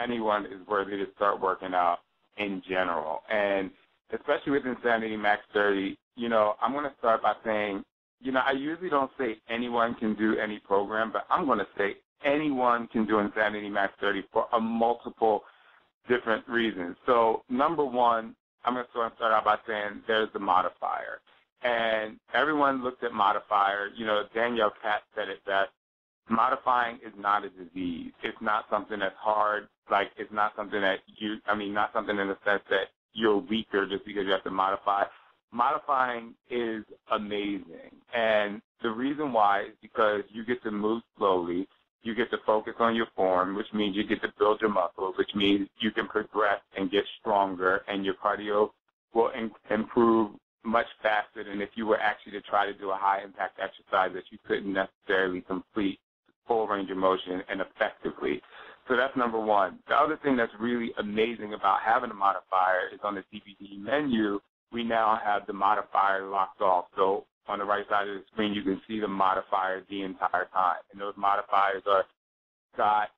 anyone is worthy to start working out in general. And especially with Insanity Max 30, you know, I'm going to start by saying, you know, I usually don't say anyone can do any program, but I'm going to say anyone can do Insanity Max 30 for a multiple different reasons. So number one, I'm going to start out by saying there's the modifier. And everyone looked at modifier. You know, Danielle Katz said it best. Modifying is not a disease. It's not something that's hard. Like, it's not something that not something in the sense that you're weaker just because you have to modify. Modifying is amazing. And the reason why is because you get to move slowly. You get to focus on your form, which means you get to build your muscles, which means you can progress and get stronger, and your cardio will improve much faster than if you were actually to try to do a high-impact exercise that you couldn't necessarily complete full range of motion and effectively. So that's number one. The other thing that's really amazing about having a modifier is on the CPD menu, we now have the modifier locked off. So on the right side of the screen, you can see the modifiers the entire time. And those modifiers are Scott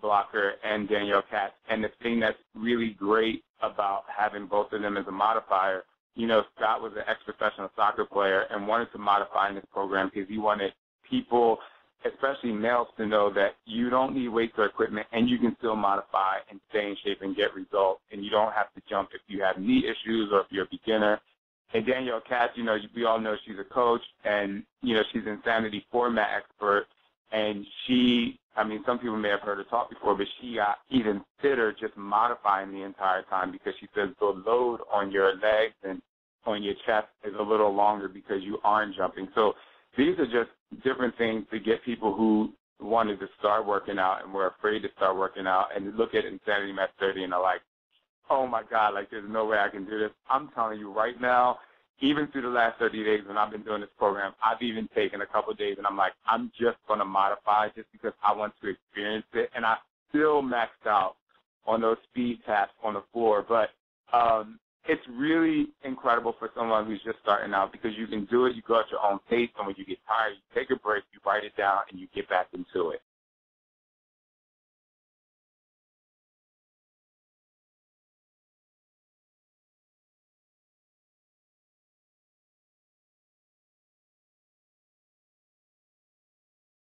Blocker and Danielle Katz. And the thing that's really great about having both of them as a modifier, you know, Scott was an ex-professional soccer player and wanted to modify in this program because he wanted people, especially males, to know that you don't need weights or equipment and you can still modify and stay in shape and get results. And you don't have to jump if you have knee issues or if you're a beginner. And Danielle Katz, you know, we all know she's a coach, and, you know, she's an Insanity format expert. And she, I mean, some people may have heard her talk before, but she got even fitter just modifying the entire time because she says the load on your legs and on your chest is a little longer because you aren't jumping. So these are just different things to get people who wanted to start working out and were afraid to start working out and look at Insanity Max 30 and are like, oh, my God, like, there's no way I can do this. I'm telling you right now, even through the last 30 days when I've been doing this program, I've even taken a couple of days and I'm like, I'm just going to modify just because I want to experience it. And I still maxed out on those speed taps on the floor. But it's really incredible for someone who's just starting out because you can do it. You go at your own pace. And when you get tired, you take a break, you write it down, and you get back into it.